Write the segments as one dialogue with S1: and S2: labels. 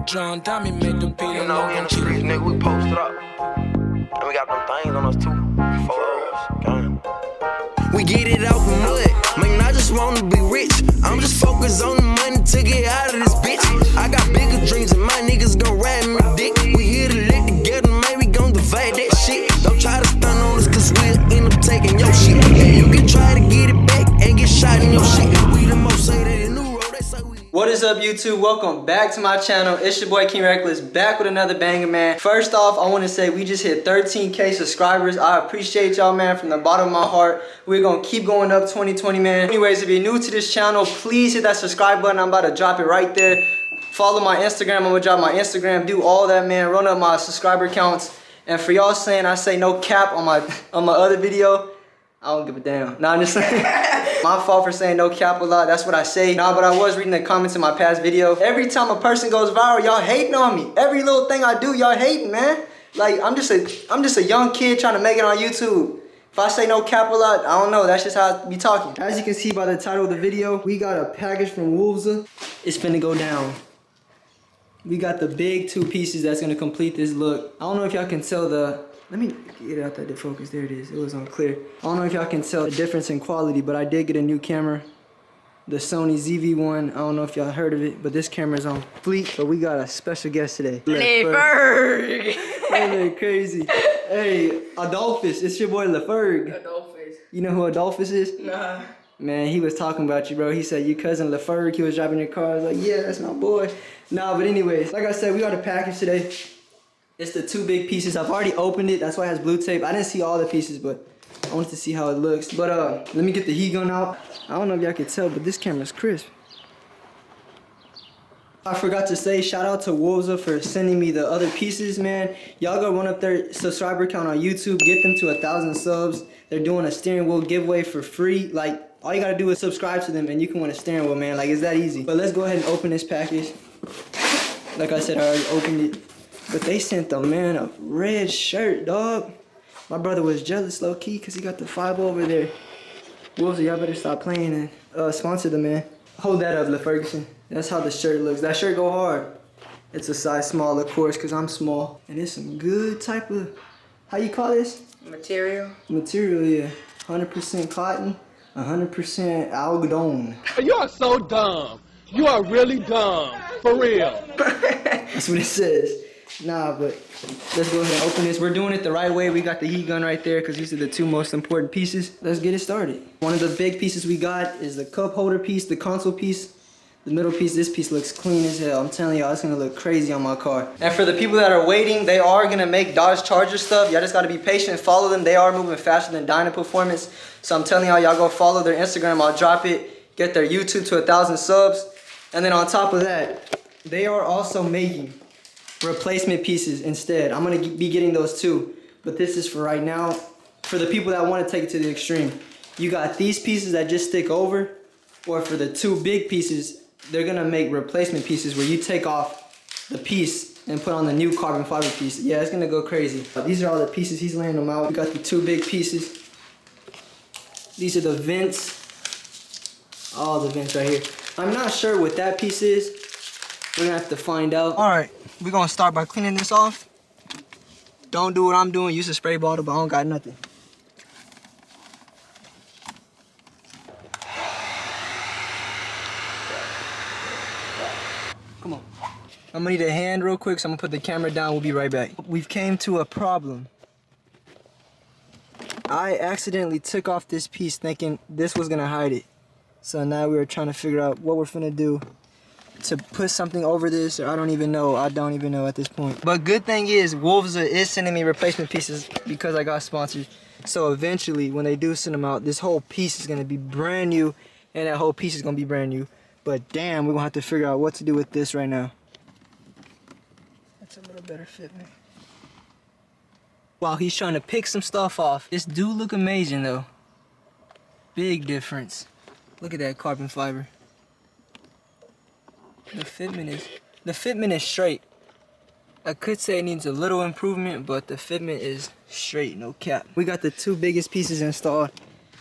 S1: John Tommy made the beat.
S2: You know, we in the streets, nigga, we posted up. And we got them things on us too. 4 hours, gang. We get it out the mud, man, I just wanna be rich. I'm just focused on the money to get out of this bitch. I got bigger dreams and my niggas gon' ride me dick. We here to live together, man, we gon' divide that shit. Don't try to stun on us, cause we'll end up taking your shit. And you can try to get it back and get shot in your shit. We the most say that in New Road, they say we.
S3: What is up, YouTube? Welcome back to my channel. It's your boy King Reckless, back with another banger, man. First off, I want to say we just hit 13K subscribers. I appreciate y'all, man, from the bottom of my heart. We're gonna keep going up 2020, man. Anyways, if you're new to this channel, please hit that subscribe button. I'm about to drop it right there. Follow my Instagram. I'm gonna drop my Instagram. Do all that, man. Run up my subscriber counts. And for y'all saying I say no cap on my other video, I don't give a damn. Nah, I'm just saying. My fault for saying no cap a lot. That's what I say. Nah, but I was reading the comments in my past video. Every time a person goes viral, y'all hating on me. Every little thing I do, y'all hating, man. Like, I'm just a young kid trying to make it on YouTube. If I say no cap a lot, I don't know. That's just how I be talking. As you can see by the title of the video, we got a package from Wolfza. It's finna go down. We got the big 2 pieces that's gonna complete this look. I don't know if y'all can tell let me get it out that focus. There it is. It was unclear. I don't know if y'all can tell the difference in quality, but I did get a new camera. The Sony ZV-1. I don't know if y'all heard of it, but this camera's on fleek. But we got a special guest today.
S4: Leferg!
S3: That crazy. Hey, Adolphus. It's your boy Leferg.
S4: Adolphus.
S3: You know who Adolphus is?
S4: Nah.
S3: Man, he was talking about you, bro. He said, you cousin Leferg. He was driving your car. I was like, yeah, that's my boy. Nah, but anyways, like I said, we got a package today. It's the 2 big pieces. I've already opened it. That's why it has blue tape. I didn't see all the pieces, but I wanted to see how it looks. But let me get the heat gun out. I don't know if y'all can tell, but this camera's crisp. I forgot to say, shout out to Wolfza for sending me the other pieces, man. Y'all go run up their subscriber count on YouTube. Get them to 1,000 subs. They're doing a steering wheel giveaway for free. Like, all you gotta do is subscribe to them and you can win a steering wheel, man. Like, it's that easy. But let's go ahead and open this package. Like I said, I already opened it. But they sent the man a red shirt, dog. My brother was jealous, low-key, because he got the 5 over there. Wolfza, y'all better stop playing and sponsor the man. Hold that up, LaFerguson. That's how the shirt looks. That shirt go hard. It's a size small, of course, because I'm small. And it's some good type of, how you call this?
S4: Material.
S3: Material, yeah. 100% cotton, 100% algodon.
S5: You are so dumb. You are really dumb. For real.
S3: That's what it says. Nah, but let's go ahead and open this. We're doing it the right way. We got the heat gun right there because these are the 2 most important pieces. Let's get it started. One of the big pieces we got is the cup holder piece, the console piece. The middle piece, this piece looks clean as hell. I'm telling y'all, it's gonna look crazy on my car. And for the people that are waiting, they are gonna make Dodge Charger stuff. Y'all just gotta be patient, follow them. They are moving faster than Dyna Performance. So I'm telling y'all go follow their Instagram. I'll drop it, get their YouTube to 1,000 subs. And then on top of that, they are also making replacement pieces instead. I'm gonna be getting those too, but this is for right now. For the people that want to take it to the extreme, you got these pieces that just stick over, or for the 2 big pieces, they're gonna make replacement pieces where you take off the piece and put on the new carbon fiber piece. Yeah, it's gonna go crazy. These are all the pieces. He's laying them out. We got the 2 big pieces. These are the vents. All the vents right here. I'm not sure what that piece is. We're gonna have to find out. All right, we're gonna start by cleaning this off. Don't do what I'm doing, use a spray bottle, but I don't got nothing. Come on. I'm gonna need a hand real quick, so I'm gonna put the camera down, we'll be right back. We've came to a problem. I accidentally took off this piece thinking this was gonna hide it. So now we're trying to figure out what we're finna do to put something over this, or I don't even know at this point. But good thing is, Wolfza is sending me replacement pieces because I got sponsored. So eventually, when they do send them out, this whole piece is gonna be brand new, and that whole piece is gonna be brand new. But damn, we're gonna have to figure out what to do with this right now. That's a little better fit, man. While he's trying to pick some stuff off, this do look amazing though. Big difference. Look at that carbon fiber. The fitment is straight. I could say it needs a little improvement, but the fitment is straight, no cap. We got the 2 biggest pieces installed.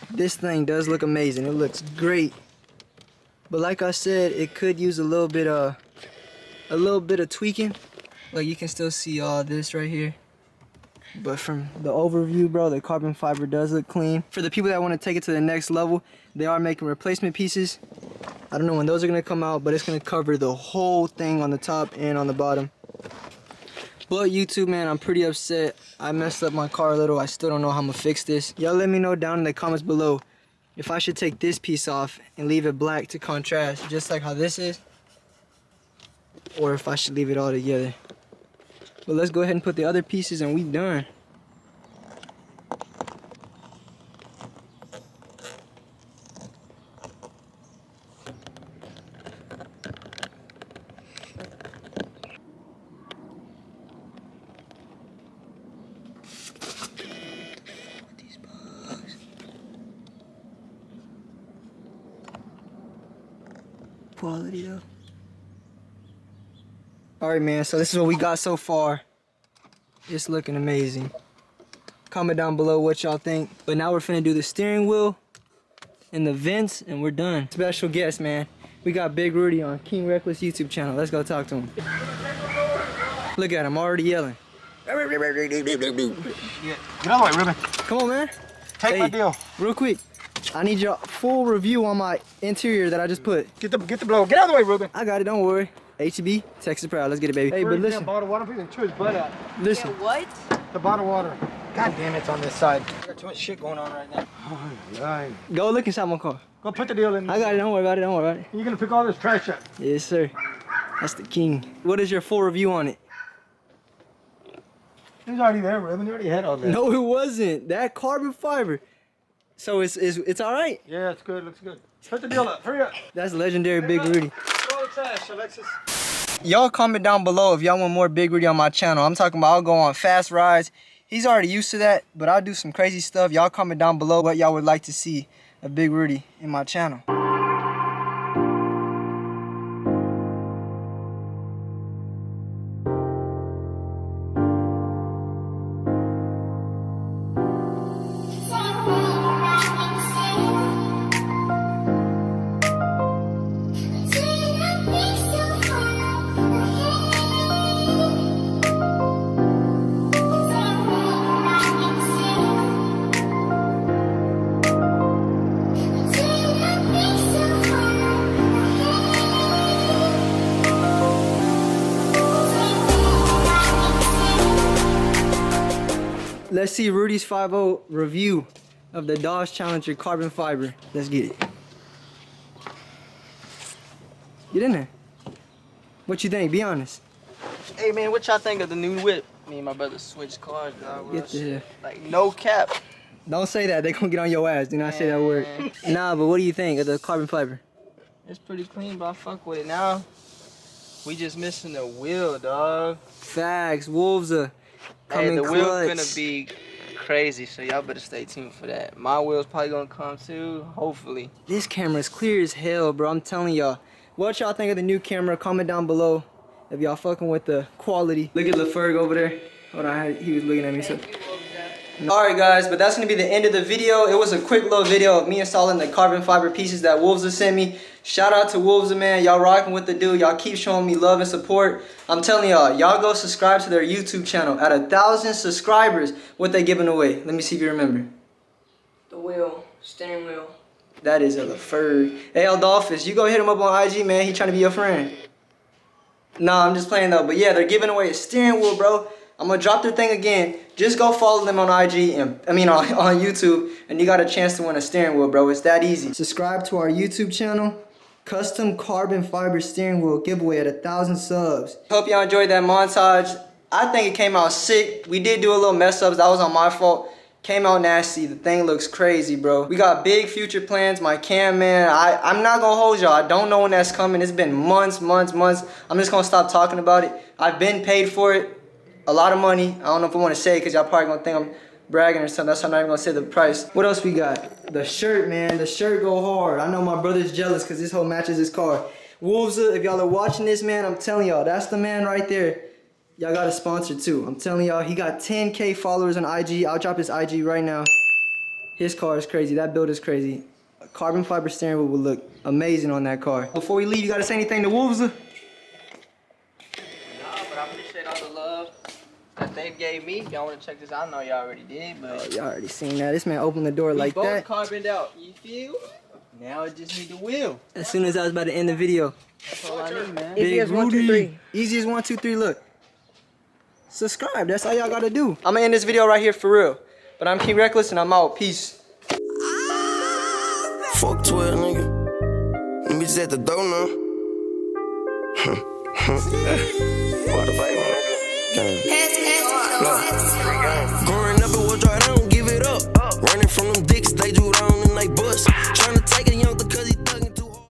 S3: This thing does look amazing. It looks great. But like I said, it could use a little bit of a little bit of tweaking. Like you can still see all this right here. But from the overview, bro, the carbon fiber does look clean. For the people that want to take it to the next level, they are making replacement pieces. I don't know when those are gonna come out, but it's gonna cover the whole thing on the top and on the bottom. But YouTube, man, I'm pretty upset. I messed up my car a little. I still don't know how I'm gonna fix this. Y'all let me know down in the comments below if I should take this piece off and leave it black to contrast, just like how this is, or if I should leave it all together. But let's go ahead and put the other pieces and we done. Quality though. Alright, man, so this is what we got so far. It's looking amazing. Comment down below what y'all think. But now we're finna do the steering wheel and the vents and we're done. Special guest, man. We got Big Rudy on King Reckless YouTube channel. Let's go talk to him. Look at him already yelling.
S1: Yeah, get out of the way, Ruben.
S3: Come on, man.
S1: Take my deal.
S3: Real quick. I need your full review on my interior that I just put.
S1: Get the blow. Get out of the way, Ruben.
S3: I got it, don't worry. HEB, Texas proud. Let's get it, baby. Hey, but listen.
S1: Bottle of water, please, and chew his butt out.
S3: Listen.
S4: What?
S1: The bottle of water. God damn, it's on this side. I got too much shit going on right now. Oh,
S3: Go look inside my car.
S1: go put the deal in.
S3: I got it, don't worry about it, don't worry about it.
S1: You're gonna pick all this trash up.
S3: Yes, sir. That's the king. What is your full review on it?
S1: It was already there, Ruben. You already had all that.
S3: No, it wasn't. That carbon fiber. So it's all right.
S1: Yeah, it's good. Looks good. Put the deal up. Hurry up.
S3: That's legendary Big Rudy.
S1: Throw all the trash, Alexis.
S3: Y'all comment down below if y'all want more Big Rudy on my channel. I'm talking about I'll go on fast rides. He's already used to that, but I'll do some crazy stuff. Y'all comment down below what y'all would like to see of Big Rudy in my channel. Let's see Rudy's 5.0 review of the Dodge Challenger carbon fiber. Let's get it. Get in there. What you think? Be honest.
S4: Hey man, what y'all think of the new whip? Me and my brother switched cars, dog.
S3: Get there.
S4: Like no cap.
S3: Don't say that. They gonna get on your ass. Do not say that word. Nah, but what do you think of the carbon fiber?
S4: It's pretty clean, but I fuck with it now. We just missing the wheel, dog.
S3: Facts. Wolfza.
S4: Hey, the wheel's
S3: clutch.
S4: gonna be crazy, so y'all better stay tuned for that. My wheel's probably gonna come too, hopefully.
S3: This camera is clear as hell, bro. I'm telling y'all. What y'all think of the new camera? Comment down below if y'all fucking with the quality. Look at LaFerg over there. Hold on, he was looking at me. So. Alright guys, but that's going to be the end of the video. It was a quick little video of me installing the carbon fiber pieces that Wolfza sent me. Shout out to Wolfza, man. Y'all rocking with the dude. Y'all keep showing me love and support. I'm telling y'all go subscribe to their YouTube channel. At 1,000 subscribers, what they giving away? Let me see if you remember.
S4: The wheel, steering wheel.
S3: That is a LaFerg. Hey, Aldolphus, you go hit him up on IG, man. He trying to be your friend. Nah, I'm just playing though. But yeah, they're giving away a steering wheel, bro. I'm gonna drop their thing again. Just go follow them on IG and on YouTube, and you got a chance to win a steering wheel, bro. It's that easy. Subscribe to our YouTube channel. Custom carbon fiber steering wheel giveaway at 1,000 subs. Hope y'all enjoyed that montage. I think it came out sick. We did do a little mess ups. That was on my fault. Came out nasty. The thing looks crazy, bro. We got big future plans. My cam, man, I'm not gonna hold y'all. I don't know when that's coming. It's been months. I'm just gonna stop talking about it. I've been paid for it. A lot of money. I don't know if I want to say it because y'all probably gonna think I'm bragging or something. That's why I'm not even gonna say the price. What else we got? The shirt, man. The shirt go hard. I know my brother's jealous because this whole matches his car. Wolfza, if y'all are watching this, man, I'm telling y'all, that's the man right there. Y'all got a sponsor too. I'm telling y'all, he got 10K followers on IG. I'll drop his IG right now. His car is crazy. That build is crazy. A carbon fiber steering wheel will look amazing on that car. Before we leave, you gotta say anything to Wolfza?
S4: that they gave me. If y'all want to check this out, I know y'all already did, but...
S3: Oh, y'all already seen that. This man opened the door like
S4: both
S3: that.
S4: carboned out, you feel? Now it just need the wheel.
S3: As soon as I was about to end the video.
S4: That's all I need, man.
S3: Big as 1, 2, 3. Easy as 1, 2, 3. Look. Subscribe. That's all y'all gotta do. I'm gonna end this video right here for real. But I'm King Reckless and I'm out. Peace.
S2: Fuck 12, nigga. Them bitches at the door now. What the fuck, nigga? Growing up, it was right, I don't give it up. Running from them dicks, they do it on and they bust. Trying to take